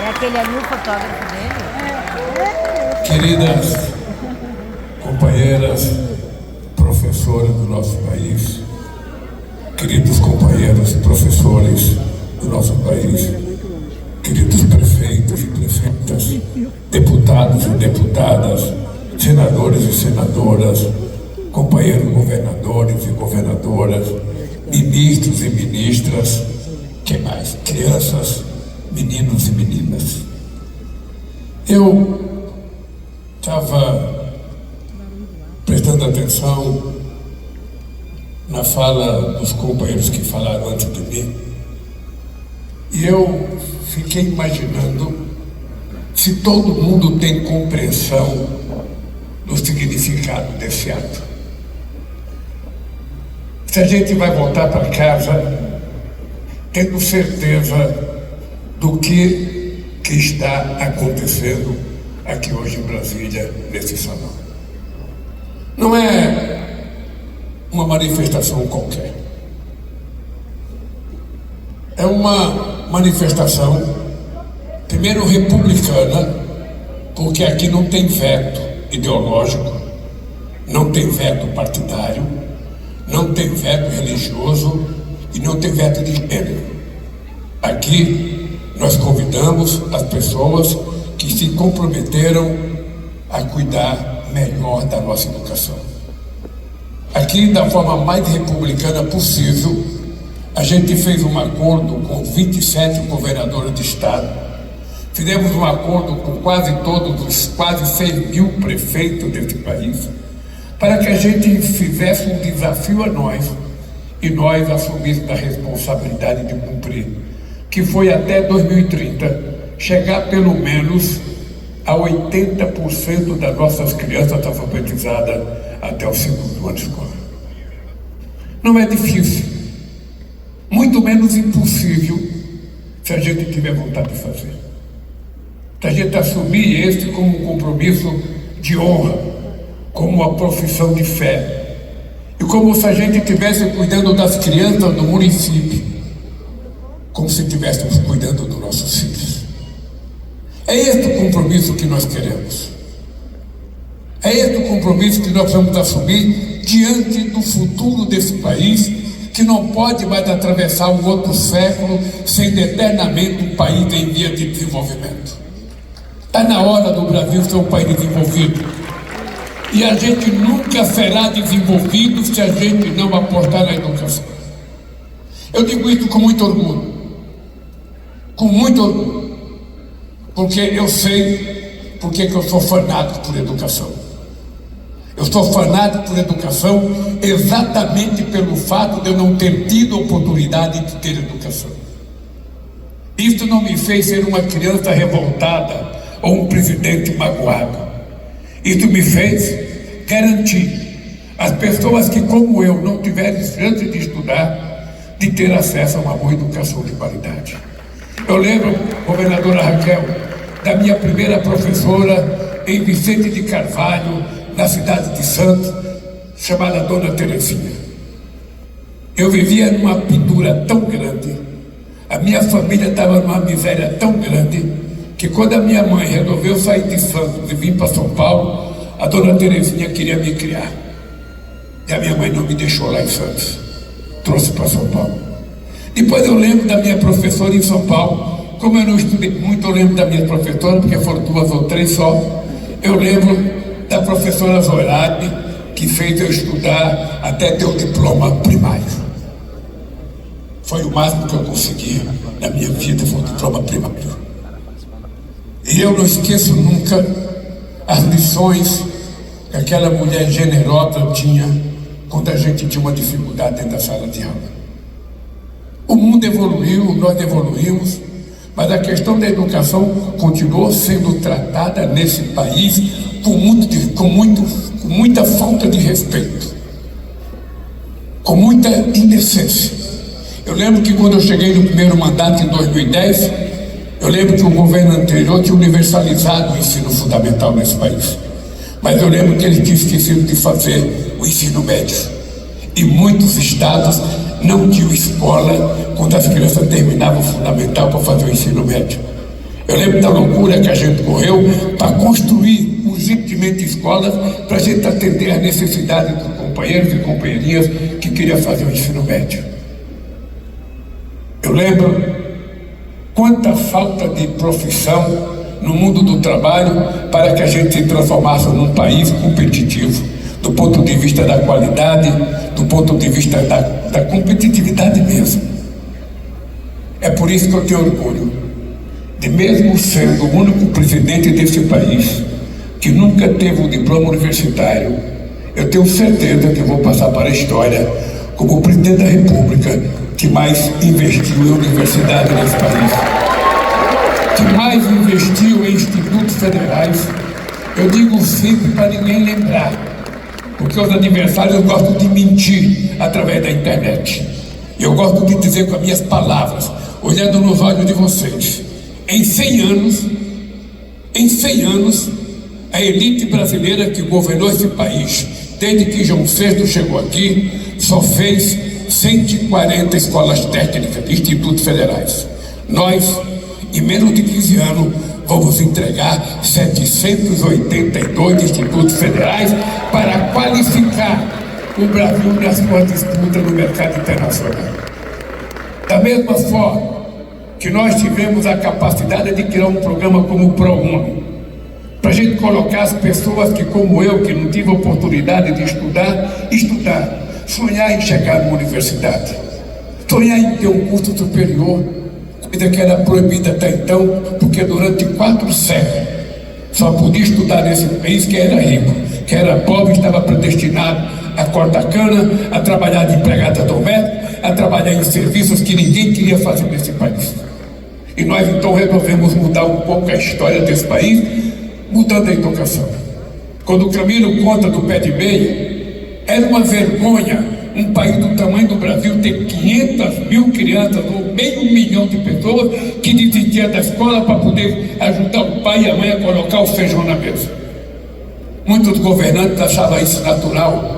aquele ali o fotógrafo dele? Queridas companheiras, professoras do nosso país, queridos companheiros, professores do nosso país, queridos prefeitos e prefeitas, deputados e deputadas, senadores e senadoras, companheiros governadores e governadoras, ministros e ministras, que mais? Crianças, meninos e meninas. Eu estava prestando atenção na fala dos companheiros que falaram antes de mim e eu fiquei imaginando se todo mundo tem compreensão do significado desse ato. Se a gente vai voltar para casa tendo certeza do que está acontecendo aqui hoje em Brasília, nesse salão. Não é uma manifestação qualquer. É uma manifestação, primeiro, republicana, porque aqui não tem veto ideológico, não tem veto partidário, não tem veto religioso e não tem veto de gênero. Aqui nós convidamos as pessoas que se comprometeram a cuidar melhor da nossa educação. Aqui, da forma mais republicana possível, a gente fez um acordo com 27 governadores de estado, fizemos um acordo com quase todos os quase 6 mil prefeitos deste país, para que a gente fizesse um desafio a nós e nós assumíssemos a responsabilidade de cumprir, que foi até 2030 chegar pelo menos a 80% das nossas crianças alfabetizadas até o segundo ano de escola. Não é difícil, muito menos impossível, se a gente tiver vontade de fazer. Se a gente assumir este como um compromisso de honra, como uma profissão de fé, e como se a gente estivesse cuidando das crianças do município, como se estivéssemos cuidando dos nossos filhos. É este o compromisso que nós queremos. É este o compromisso que nós vamos assumir diante do futuro desse país, que não pode mais atravessar um outro século sendo eternamente um país em via de desenvolvimento. Está na hora do Brasil ser um país desenvolvido. E a gente nunca será desenvolvido se a gente não apostar na educação. Eu digo isso com muito orgulho. Com muito orgulho. Porque eu sei porque que eu sou fanático por educação. Eu sou fanático por educação exatamente pelo fato de eu não ter tido oportunidade de ter educação. Isso não me fez ser uma criança revoltada ou um presidente magoado. Isso me fez garantir às pessoas que, como eu, não tiverem chance de estudar, de ter acesso a uma boa educação de qualidade. Eu lembro, governadora Raquel, da minha primeira professora em Vicente de Carvalho, na cidade de Santos, chamada Dona Terezinha. Eu vivia numa pendura tão grande, a minha família estava numa miséria tão grande, que quando a minha mãe resolveu sair de Santos e vir para São Paulo, a Dona Terezinha queria me criar. E a minha mãe não me deixou lá em Santos, trouxe para São Paulo. Depois eu lembro da minha professora em São Paulo. Como eu não estudei muito, eu lembro da minha professora, porque foram 2 ou 3 só. Eu lembro da professora Zoraide, que fez eu estudar até ter o diploma primário. Foi o máximo que eu consegui na minha vida, foi o diploma primário. E eu não esqueço nunca as lições que aquela mulher generosa tinha quando a gente tinha uma dificuldade dentro da sala de aula. O mundo evoluiu, nós evoluímos, mas a questão da educação continuou sendo tratada nesse país com muita falta de respeito, com muita indecência. Eu lembro que quando eu cheguei no primeiro mandato em 2010, eu lembro que o governo anterior tinha universalizado o ensino fundamental nesse país. Mas eu lembro que ele tinha esquecido de fazer o ensino médio. E muitos estados não tinham escola quando as crianças terminavam o fundamental para fazer o ensino médio. Eu lembro da loucura que a gente correu para construir urgentemente escolas para a gente atender às necessidades dos companheiros e companheirinhas que queriam fazer o ensino médio. Eu lembro quanta falta de profissão no mundo do trabalho para que a gente se transformasse num país competitivo, do ponto de vista da qualidade, do ponto de vista da competitividade mesmo. É por isso que eu tenho orgulho de, mesmo sendo o único presidente desse país que nunca teve um diploma universitário, eu tenho certeza que vou passar para a história como o presidente da República que mais investiu em universidade nesse país, que mais investiu em institutos federais. Eu digo sempre para ninguém lembrar, porque os adversários gostam de mentir através da internet. Eu gosto de dizer com as minhas palavras, olhando nos olhos de vocês: em 100 anos, a elite brasileira que governou esse país, desde que João VI chegou aqui, só fez 140 escolas técnicas, institutos federais. Nós, em menos de 15 anos, vamos entregar 782 institutos federais para qualificar o Brasil nas suas disputas no mercado internacional. Da mesma forma que nós tivemos a capacidade de criar um programa como o ProUni, para a gente colocar as pessoas que, como eu, que não tive a oportunidade de estudar, sonhar em chegar numa universidade, sonhar em ter um curso superior, coisa que era proibida até então, porque durante 4 séculos só podia estudar nesse país quem era rico, quem era pobre estava predestinado a cortar cana, a trabalhar de empregada doméstica, a trabalhar em serviços que ninguém queria fazer nesse país. E nós então resolvemos mudar um pouco a história desse país, mudando a educação. Quando o Camilo conta do pé de meia, era uma vergonha um país do tamanho do Brasil ter 500 mil crianças, ou meio milhão de pessoas que desistiam da escola para poder ajudar o pai e a mãe a colocar o feijão na mesa. Muitos governantes achavam isso natural,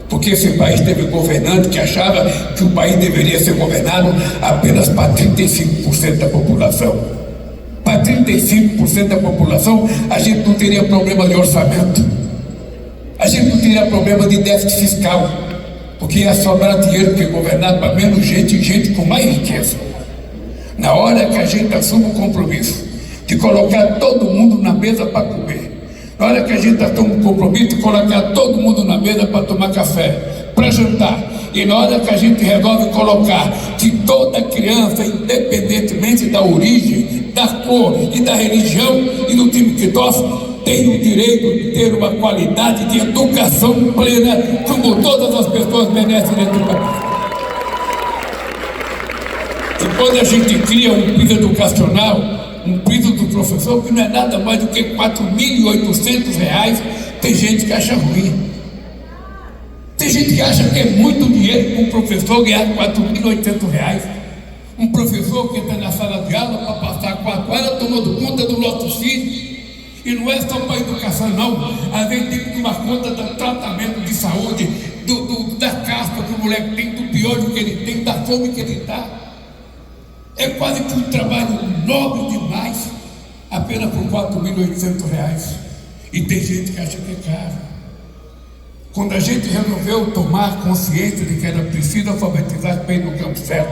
porque esse país teve governante que achava que o país deveria ser governado apenas para 35% da população. Para 35% da população, a gente não teria problema de orçamento, a gente não teria problema de déficit fiscal, porque ia sobrar dinheiro que governar para menos gente e gente com mais riqueza. Na hora que a gente assume o compromisso de colocar todo mundo na mesa para comer, na hora que a gente assume o compromisso de colocar todo mundo na mesa para tomar café, para jantar, e na hora que a gente resolve colocar que toda criança, independentemente da origem, da cor e da religião e do time que torce, tem o direito de ter uma qualidade de educação plena, como todas as pessoas merecem nesse país. E quando a gente cria um piso educacional, um piso do professor, que não é nada mais do que R$ 4.800, tem gente que acha ruim. Tem gente que acha que é muito dinheiro para um professor ganhar R$ 4.800. Um professor que entra na sala de aula para passar 4 horas tomando conta dos nossos filhos. E não é só para a educação, não. Às vezes tem que tomar conta do tratamento de saúde, da caspa que o moleque tem, do piolho que ele tem, da fome que ele está. É quase que um trabalho nobre demais, apenas por R$ 4.800. E tem gente que acha que é caro. Quando a gente resolveu tomar consciência de que era preciso alfabetizar bem no campo certo,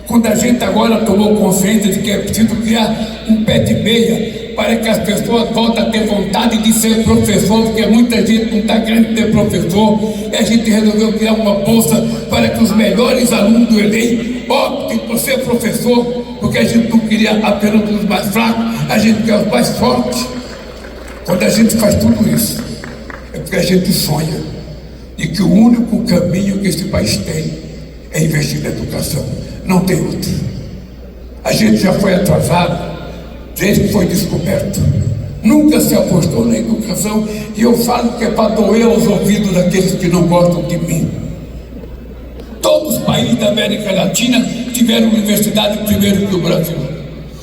quando a gente agora tomou consciência de que é preciso criar um pé de meia para que as pessoas voltem a ter vontade de ser professor, porque muita gente não está querendo ser professor, e a gente resolveu criar uma bolsa para que os melhores alunos do Enem optem por ser professor, porque a gente não queria apenas os mais fracos, a gente quer os mais fortes. Quando a gente faz tudo isso, é porque a gente sonha e que o único caminho que esse país tem é investir na educação, não tem outro. A gente já foi atrasado desde que foi descoberto, nunca se apostou na educação, e eu falo que é para doer aos ouvidos daqueles que não gostam de mim. Todos os países da América Latina tiveram universidade primeiro que o Brasil.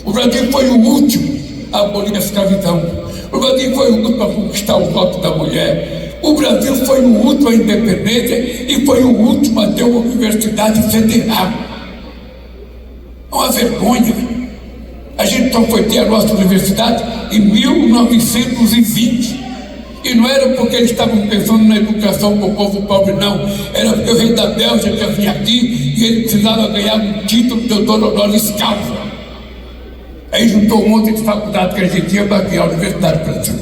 O Brasil foi o último a abolir a escravidão. O Brasil foi o último a conquistar o voto da mulher. O Brasil foi o último a independência e foi o último a ter uma universidade federal. É uma vergonha. A gente só foi ter a nossa universidade em 1920. E não era porque eles estavam pensando na educação para o povo pobre, não. Era porque o rei da Bélgica vinha aqui e ele precisava ganhar um título de doutor honoris causa. Aí juntou um monte de faculdade que a gente tinha para criar a Universidade Brasil.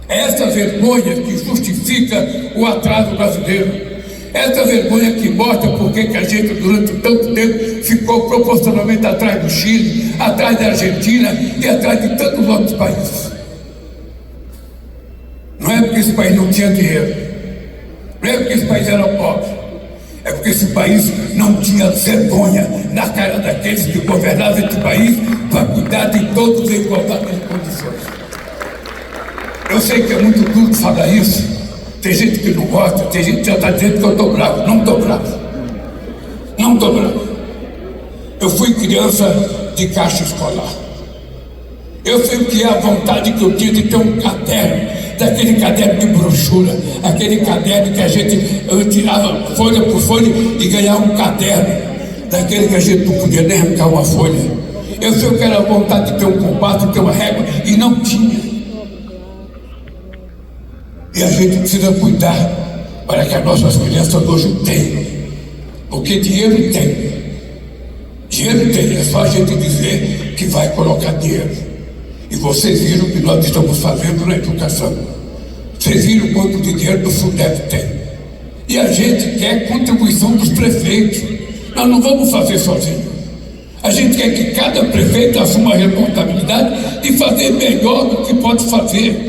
É essa vergonha que justifica o atraso brasileiro. Essa vergonha que mostra porque que a gente durante tanto tempo ficou proporcionalmente atrás do Chile, atrás da Argentina e atrás de tantos outros países. Não é porque esse país não tinha dinheiro, não é porque esse país era pobre, é porque esse país não tinha vergonha na cara daqueles que governavam esse país para cuidar de todos em igualdade de condições. Eu sei que é muito duro falar isso, tem gente que não gosta, tem gente que já está dizendo que eu estou bravo. Não estou bravo, não estou bravo. Eu fui criança de caixa escolar. Eu sei o que é a vontade que eu tinha de ter um caderno, daquele caderno de brochura, aquele caderno que a gente tirava folha por folha e ganhava um caderno, daquele que a gente não podia nem arrancar uma folha. Eu sei o que era a vontade de ter um compasso, de ter uma régua, e não tinha. E a gente precisa cuidar para que as nossas crianças hoje tenham, porque dinheiro tem. Dinheiro tem, é só a gente dizer que vai colocar dinheiro. E vocês viram o que nós estamos fazendo na educação. Vocês viram quanto de dinheiro do Fundeb tem. E a gente quer contribuição dos prefeitos. Nós não vamos fazer sozinhos. A gente quer que cada prefeito assuma a responsabilidade de fazer melhor do que pode fazer.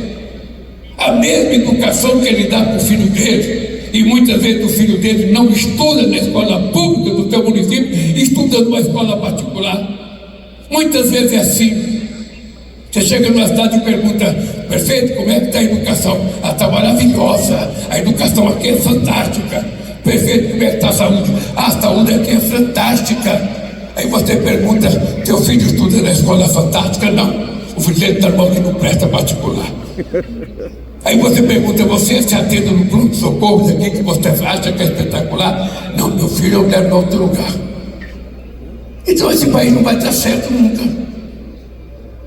A mesma educação que ele dá para o filho dele, e muitas vezes o filho dele não estuda na escola pública do seu município, estuda numa escola particular. Muitas vezes é assim. Você chega numa cidade e pergunta: prefeito, como é que está a educação? Ah, está maravilhosa, a educação aqui é fantástica. Prefeito, como é que está a saúde? Ah, a saúde aqui é fantástica. Aí você pergunta: teu filho estuda na escola fantástica? Não, o filho dele está numa que não presta particular. Aí você pergunta: você se atende no pronto-socorro daqui que você acha que é espetacular? Não, meu filho eu quero em outro lugar. Então esse país não vai dar certo nunca.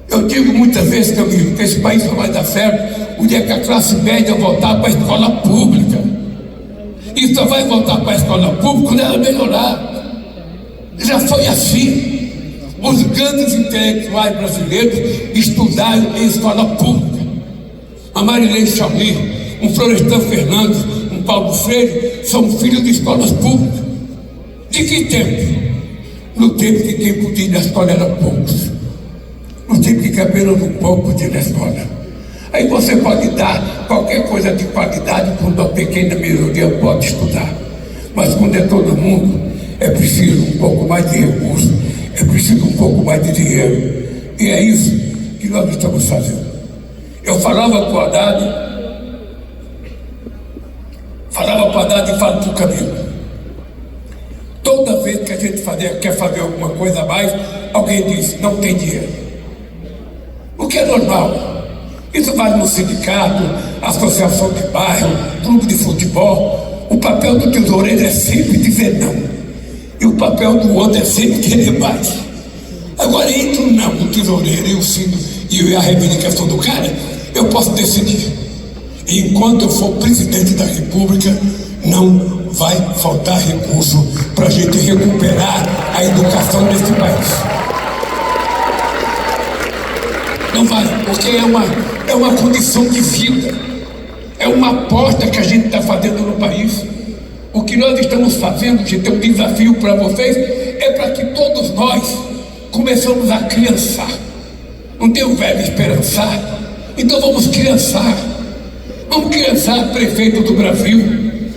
Eu digo muitas vezes, Camilo, que esse país só vai dar certo o dia que a classe média voltar para a escola pública. E só vai voltar para a escola pública quando ela melhorar. Já foi assim. Os grandes intelectuais brasileiros estudaram em escola pública. A Marilene Chaui, um Florestan Fernandes, um Paulo Freire, são filhos de escolas públicas. De que tempo? No tempo que quem podia ir na escola era poucos. No tempo que apenas um pouco podia ir na escola. Aí você pode dar qualquer coisa de qualidade quando a pequena maioria pode estudar. Mas quando é todo mundo, é preciso um pouco mais de recursos, é preciso um pouco mais de dinheiro. E é isso que nós estamos fazendo. Eu falava com o Haddad e falo para o Camilo. Toda vez que a gente quer fazer alguma coisa a mais, alguém diz: não tem dinheiro. O que é normal. Isso vale no sindicato, associação de bairro, clube de futebol. O papel do tesoureiro é sempre dizer não. E o papel do outro é sempre querer mais. Agora, entre o não do tesoureiro e o sim e a reivindicação do cara, eu posso decidir. E enquanto eu for presidente da República, não vai faltar recurso para a gente recuperar a educação desse país. Não vai, porque é uma condição de vida, é uma aposta que a gente está fazendo no país. O que nós estamos fazendo, gente, é um desafio para vocês, é para que todos nós começamos a criançar. Não tem o verbo esperançar? Então vamos criançar. Vamos criançar prefeito do Brasil,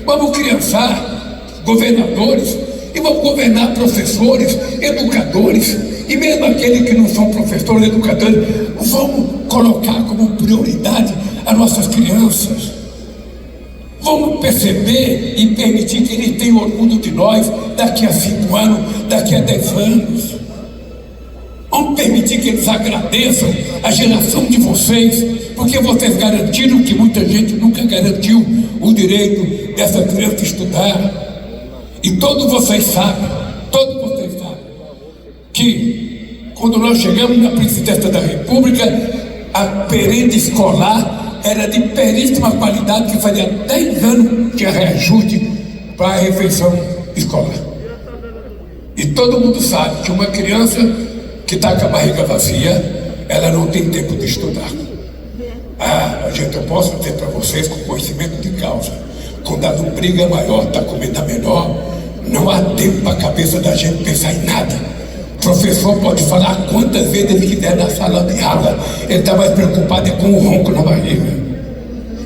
vamos criançar governadores, e vamos governar professores, educadores, e mesmo aqueles que não são professores, educadores, vamos colocar como prioridade as nossas crianças. Vamos perceber e permitir que eles tenham orgulho de nós daqui a 5 anos, daqui a 10 anos. Vamos permitir que eles agradeçam a geração de vocês, porque vocês garantiram que muita gente nunca garantiu o direito dessa criança estudar. E todos vocês sabem que Quando nós chegamos na presidência da República, a merenda escolar era de períssima qualidade, que fazia 10 anos que tinha reajuste para a refeição escolar. E todo mundo sabe que uma criança que está com a barriga vazia, ela não tem tempo de estudar. Eu posso dizer para vocês com conhecimento de causa, quando a lombriga maior está comendo a menor, não há tempo para a cabeça da gente pensar em nada. O professor pode falar quantas vezes ele quiser na sala de aula, ele está mais preocupado com o ronco na barriga.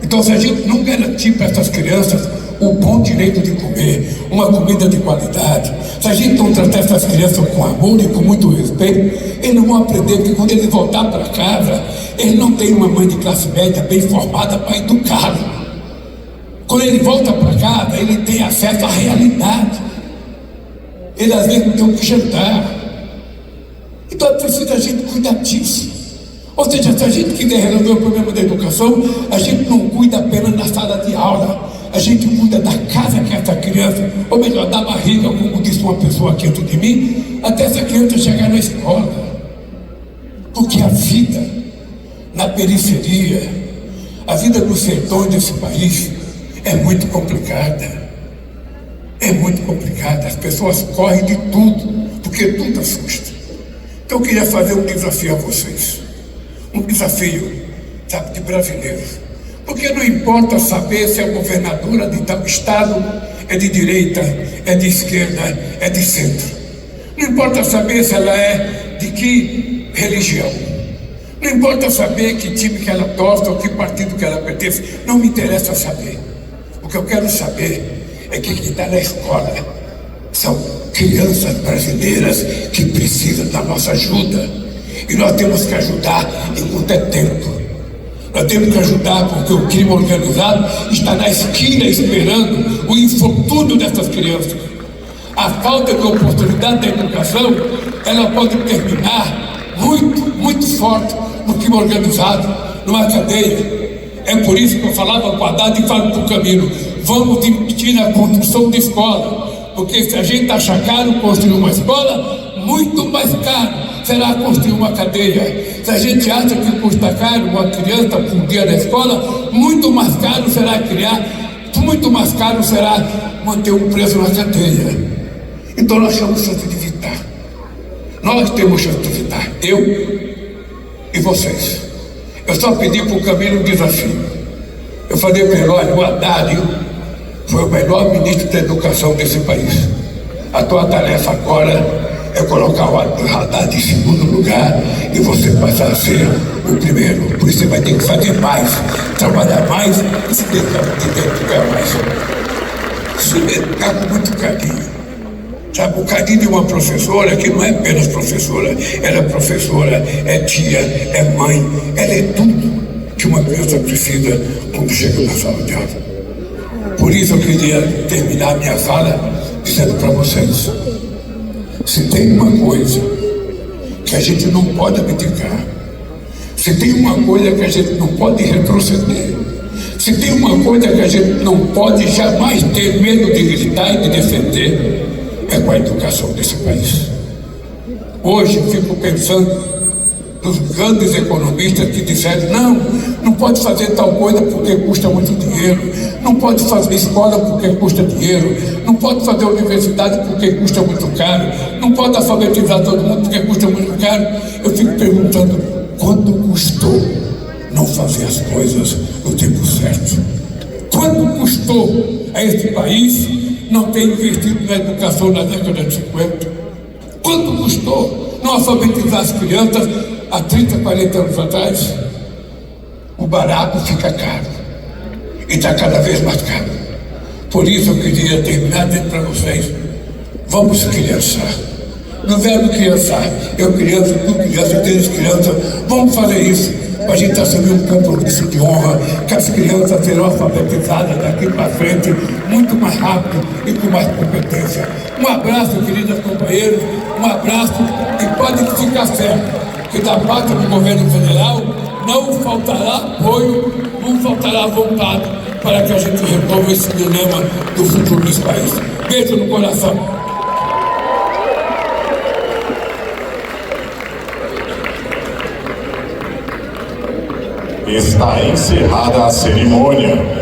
Então, se a gente não garantir para essas crianças o bom direito de comer, uma comida de qualidade, se a gente não tratar essas crianças com amor e com muito respeito, eles não vão aprender, porque quando eles voltar para casa, eles não têm uma mãe de classe média bem formada para educá-lo. Quando ele volta para casa, ele tem acesso à realidade. Ele às vezes não tem o que jantar. Então é preciso a gente cuidar disso. Ou seja, se a gente quiser resolver o problema da educação, a gente não cuida apenas na sala de aula. A gente cuida da casa que é essa criança, ou melhor, da barriga, como disse uma pessoa aqui antes de mim, até essa criança chegar na escola. Porque a vida na periferia, a vida nos sertões desse país é muito complicada. É muito complicada. As pessoas correm de tudo, porque tudo assusta. Então eu queria fazer um desafio a vocês. Um desafio, sabe, de brasileiros. Porque não importa saber se a governadora de tal estado é de direita, é de esquerda, é de centro. Não importa saber se ela é de que religião. Não importa saber que time que ela torce ou que partido que ela pertence. Não me interessa saber. O que eu quero saber é que quem está na escola são crianças brasileiras que precisam da nossa ajuda. E nós temos que ajudar enquanto é tempo. Nós temos que ajudar porque o crime organizado está na esquina esperando o infortúnio dessas crianças. A falta de oportunidade da educação, ela pode terminar muito forte no crime organizado, numa cadeia. É por isso que eu falava com a Haddad e falo para o Camilo, vamos diminuir a construção de escola, porque se a gente achar caro construir uma escola, muito mais caro será construir uma cadeia. Se a gente acha que custa caro uma criança por dia na escola, muito mais caro será manter um preso na cadeia. Então nós temos chance de evitar. Nós temos chance de evitar. Eu e vocês. Eu só pedi para o Camilo um desafio. Eu falei para ele, olha, o Haddad foi o melhor ministro da educação desse país. A tua tarefa agora é colocar o Haddad em segundo lugar e você passar a ser o primeiro. Por isso você vai ter que fazer mais, trabalhar mais e se dedicar mais. Se dedicar com muito carinho. Sabe, o carinho de uma professora que não é apenas professora, ela é professora, é tia, é mãe, ela é tudo que uma criança precisa quando chega na sala de aula. Por isso eu queria terminar a minha fala dizendo para vocês, se tem uma coisa que a gente não pode abdicar, se tem uma coisa que a gente não pode retroceder, se tem uma coisa que a gente não pode jamais ter medo de gritar e de defender, é com a educação desse país. Hoje eu fico pensando nos grandes economistas que disseram, não pode fazer tal coisa porque custa muito dinheiro, não pode fazer escola porque custa dinheiro, não pode fazer universidade porque custa muito caro, não pode alfabetizar todo mundo porque custa muito caro. Eu fico perguntando, quanto custou não fazer as coisas no tempo certo? Quanto custou a esse país não ter investido na educação na década de 50? Quanto custou não alfabetizar as crianças há 30, 40 anos atrás? O barato fica caro e está cada vez mais caro. Por isso eu queria terminar dizendo para vocês, vamos criançar. No verbo criançar, eu criança, tu criança, eles criança, vamos fazer isso. A gente assumir um compromisso de honra, que as crianças serão alfabetizadas daqui para frente muito mais rápido e com mais competência. Um abraço, queridos companheiros, um abraço e pode ficar certo que da parte do governo federal não faltará apoio, não faltará vontade para que a gente resolva esse dilema do futuro desse país. Beijo no coração. Está encerrada a cerimônia.